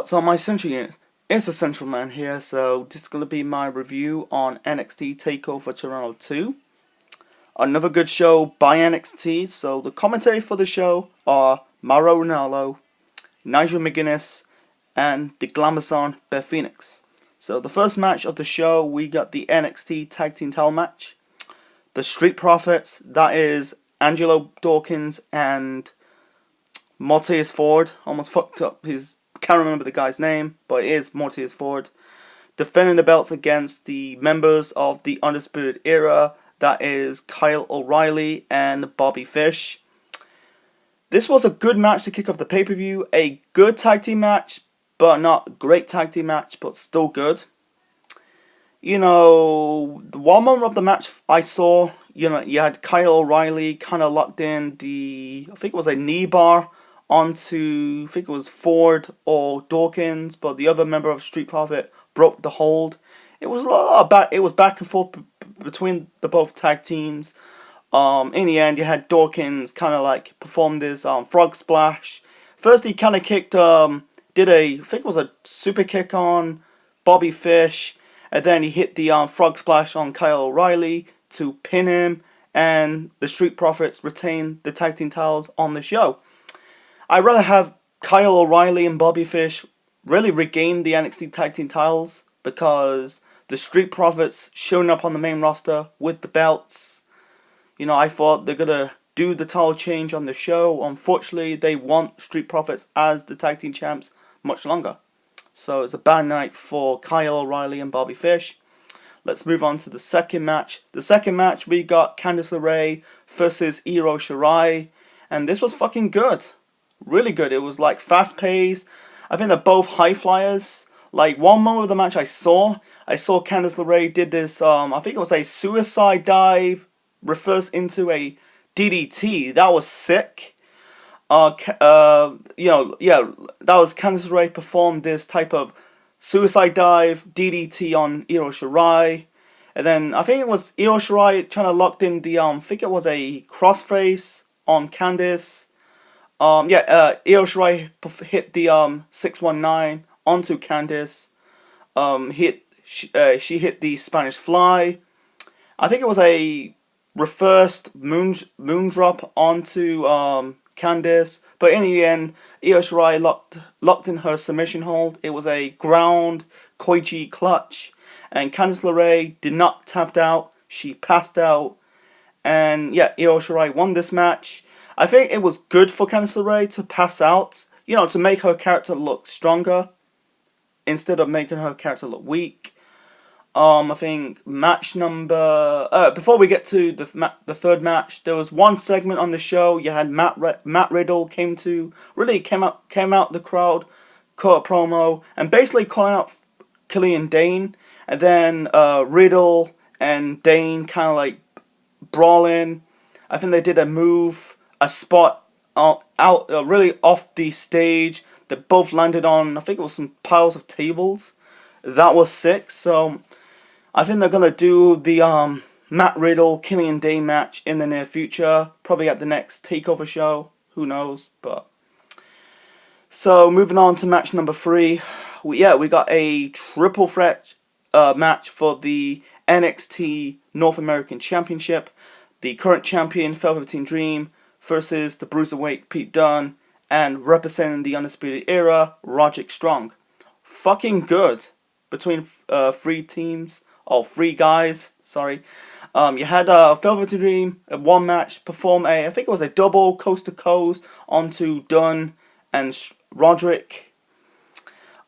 What's on my Central Unit? It's the Central Man here, so this is going to be my review on NXT Takeover Toronto 2. Another good show by NXT, so the commentary for the show are Mauro Ranallo, Nigel McGuinness, and the Glamazon Beth Phoenix. So the first match of the show, we got the NXT Tag Team Title match. The Street Profits, that is Angelo Dawkins and Montez Ford. Almost fucked up can't remember the guy's name, but it is Montez Ford, defending the belts against the members of the Undisputed Era, that is Kyle O'Reilly and Bobby Fish. This was a good match to kick off the pay-per-view, a good tag team match, but not a great tag team match, but still good. You know, the one moment of the match I saw, you had Kyle O'Reilly kind of locked in I think it was a knee bar onto, I think it was Ford or Dawkins, but the other member of Street Profit broke the hold. It was a lot of it was back and forth between the both tag teams. In the end, you had Dawkins kind of like perform this frog splash. First, he kind of kicked, did I think it was a super kick on Bobby Fish, and then he hit the frog splash on Kyle O'Reilly to pin him, and the Street Profits retain the tag team titles on the show. I'd rather have Kyle O'Reilly and Bobby Fish really regain the NXT Tag Team titles, because the Street Profits showing up on the main roster with the belts, I thought they're going to do the title change on the show. Unfortunately, they want Street Profits as the Tag Team champs much longer. So it's a bad night for Kyle O'Reilly and Bobby Fish. Let's move on to the second match. The second match, we got Candice LeRae versus Io Shirai, and this was fucking good. Really good. It was like fast paced. I think they're both high flyers. Like one moment of the match I saw Candice LeRae did this, I think it was a suicide dive, reverse into a DDT. That was sick. That was Candice LeRae performed this type of suicide dive DDT on Io Shirai. And then I think it was Io Shirai trying to lock in the, I think it was a crossface on Candice. Io Shirai hit the 619 onto Candice. She hit the Spanish Fly. I think it was a reversed moon drop onto Candice, but in the end, Io Shirai locked in her submission hold. It was a ground Koichi clutch, and Candice LeRae did not tap out. She passed out, and Io Shirai won this match. I think it was good for Candice LeRae to pass out, to make her character look stronger instead of making her character look weak. I think match number before we get to the third match, there was one segment on the show. You had Matt Riddle came out the crowd, cut a promo, and basically calling out Killian Dane, and then Riddle and Dane kind of like brawling. I think they did a spot really off the stage that both landed on, I think it was some piles of tables. That was sick. So I think they're going to do the Matt Riddle Killian Dane match in the near future, probably at the next Takeover show, who knows. But so moving on to match number 3, we got a triple threat match for the NXT North American Championship. The current champion Velveteen Dream versus the Bruiserweight Pete Dunne, and representing the Undisputed Era, Roderick Strong. Fucking good between three guys. Sorry. You had Velveteen Dream in one match perform I think it was a double coast to coast onto Dunne and Roderick.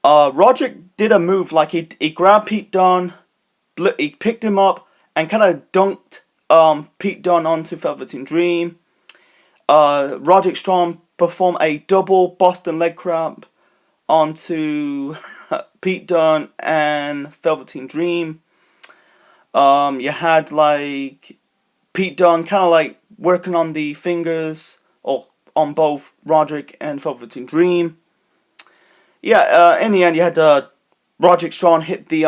Roderick did a move like he grabbed Pete Dunne, he picked him up and kind of dunked Pete Dunne onto Velveteen Dream. Roderick Strong performed a double Boston leg crab onto Pete Dunne and Velveteen Dream. You had like Pete Dunne kind of like working on the fingers or on both Roderick and Velveteen Dream. In the end, you had Roderick Strong hit the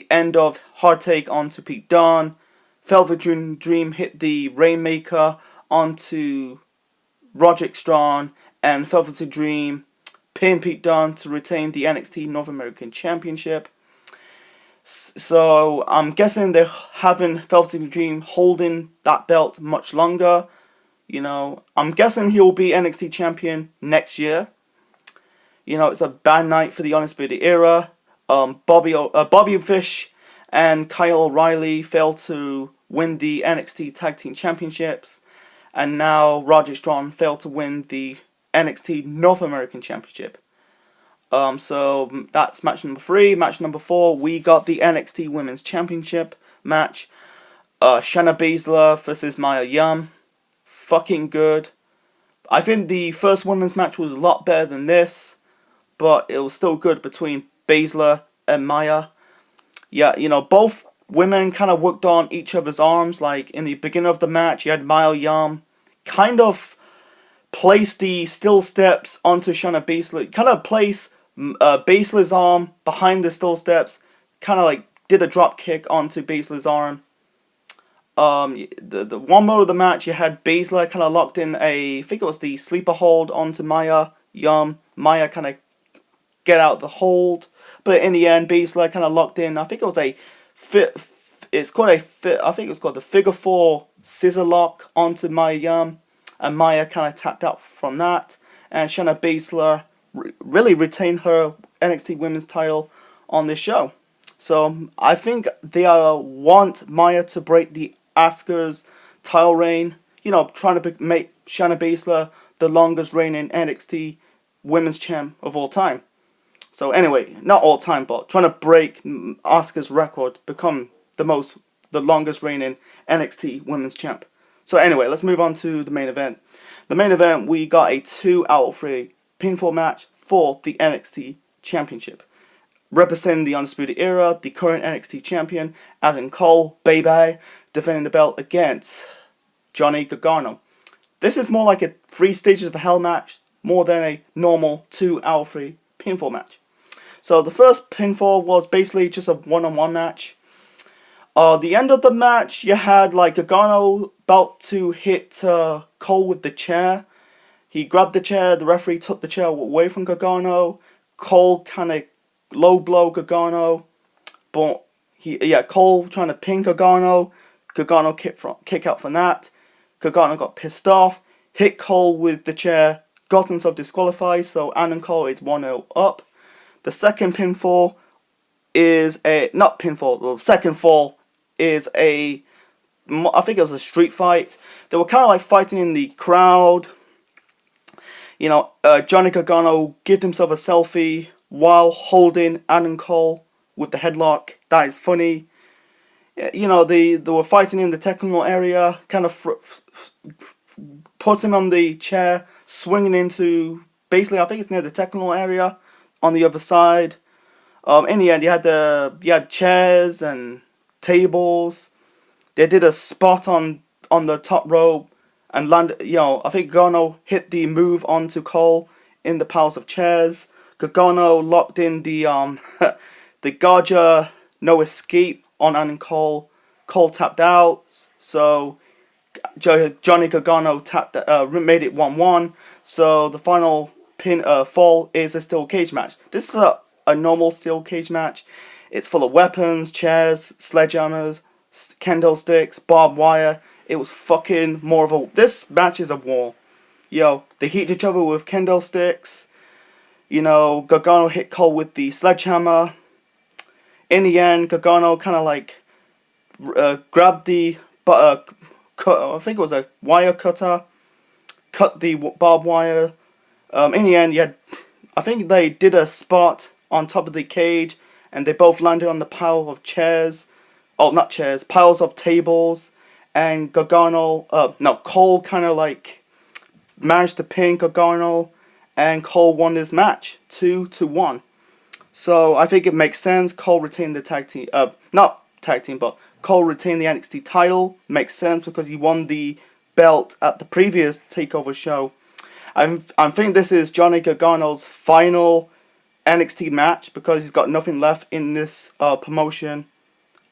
end of Hard Take onto Pete Dunne. Velveteen Dream hit the Rainmaker onto Roderick Strong, and Velveteen Dream pin Pete Dunne to retain the NXT North American Championship. So I'm guessing they're having Velveteen Dream holding that belt much longer. You know, I'm guessing he'll be NXT champion next year. You know, it's a bad night for the Undisputed Era. Bobby Fish and Kyle O'Reilly failed to win the NXT Tag Team Championships, and now Roderick Strong failed to win the NXT North American Championship. So that's match number 3. Match number 4, we got the NXT Women's Championship match. Shayna Baszler versus Mia Yim. Fucking good. I think the first women's match was a lot better than this, but it was still good between Baszler and Mia. Yeah, you know, both women kind of worked on each other's arms. Like, in the beginning of the match, you had Mia Yim kind of place the steel steps onto Shayna Baszler. Kind of place Baszler's arm behind the steel steps. Kind of like did a drop kick onto Baszler's arm. The one more of the match, you had Baszler kind of locked in I think it was the sleeper hold onto Mia Yim. Mia kind of get out the hold, but in the end, Baszler kind of locked in. I think it was I think it was called the figure 4 scissor lock onto Mia Yim, and Mia kind of tapped out from that. And Shayna Baszler really retained her NXT Women's title on this show. So I think they want Mia to break the Asuka's title reign. You know, trying to make Shayna Baszler the longest reigning NXT Women's Champ of all time. So anyway, not all time, but trying to break Asuka's record, become the longest reigning NXT Women's Champ. So anyway, let's move on to the main event. The main event, we got a 2 out of 3 pinfall match for the NXT Championship. Representing the Undisputed Era, the current NXT Champion, Adam Cole, baby, defending the belt against Johnny Gargano. This is more like a 3 stages of hell match, more than a normal 2 out of 3 pinfall match. So the first pinfall was basically just a one-on-one match. The end of the match, you had like Gargano about to hit Cole with the chair. He grabbed the chair, the referee took the chair away from Gargano. Cole kind of low blow Gargano, but Cole trying to pin Gargano. Gargano kick out from that. Gargano got pissed off, hit Cole with the chair, got himself disqualified, so Adam Cole is 1-0 up. The second pinfall is the second fall is I think it was a street fight. They were kind of like fighting in the crowd. You know, Johnny Gargano gave himself a selfie while holding Adam Cole with the headlock. That is funny. You know, they were fighting in the technical area, kind of put him on the chair, swinging into, basically, I think it's near the technical area on the other side. In the end, you had chairs and tables. They did a spot on the top rope and landed. You know, I think Gargano hit the move onto Cole in the piles of chairs. Gargano locked in the the Garja no escape on Adam Cole. Cole tapped out, so Johnny Gargano made it 1-1. So the final fall is a steel cage match. This is a normal steel cage match. It's full of weapons, chairs, sledgehammers, kendo sticks, barbed wire. It was fucking more of a... This match is a war. Yo, they hit each other with kendo sticks. You know, Gargano hit Cole with the sledgehammer. In the end, Gargano kind of like grabbed the... I think it was a wire cutter. Cut the barbed wire. In the end, I think they did a spot on top of the cage, and they both landed on the pile of chairs. Oh, not chairs, piles of tables. And Cole kind of like managed to pin Gargano, and Cole won this match 2-1. So I think it makes sense. Cole retained the tag team, not tag team, but Cole retained the NXT title. Makes sense because he won the belt at the previous Takeover show. I think this is Johnny Gargano's final NXT match because he's got nothing left in this promotion.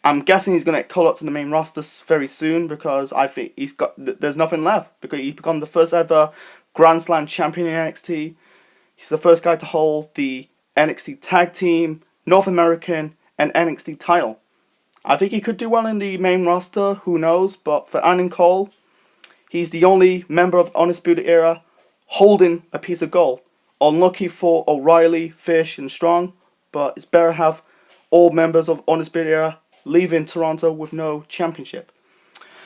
I'm guessing he's going to get called up to the main roster very soon because I think there's nothing left because he's become the first ever Grand Slam champion in NXT. He's the first guy to hold the NXT Tag Team, North American, and NXT title. I think he could do well in the main roster, who knows, but for Adam Cole, he's the only member of Undisputed Era holding a piece of gold. Unlucky for O'Reilly, Fish, and Strong, but it's better to have all members of Undisputed Era leaving Toronto with no championship.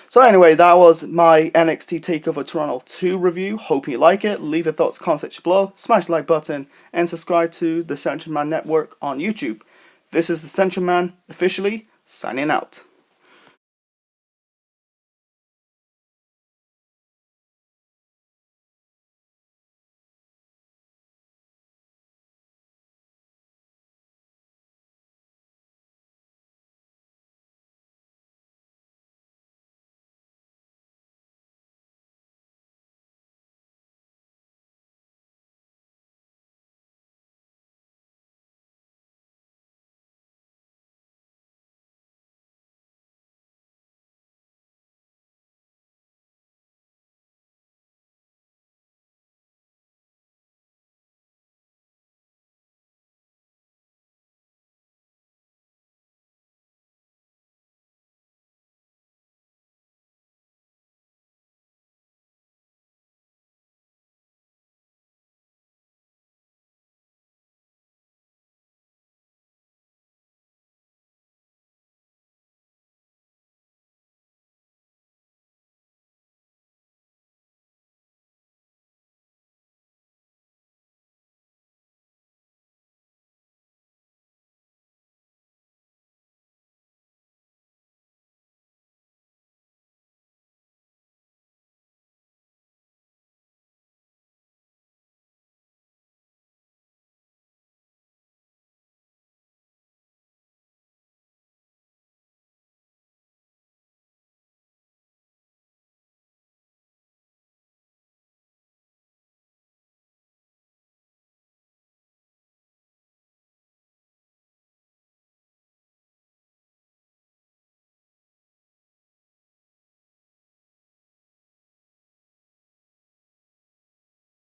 So anyway, that was my NXT Takeover Toronto 2 review. Hope you like it. Leave your thoughts in the comment section below. Smash the like button and subscribe to the Central Man Network on YouTube. This is the Central Man officially signing out.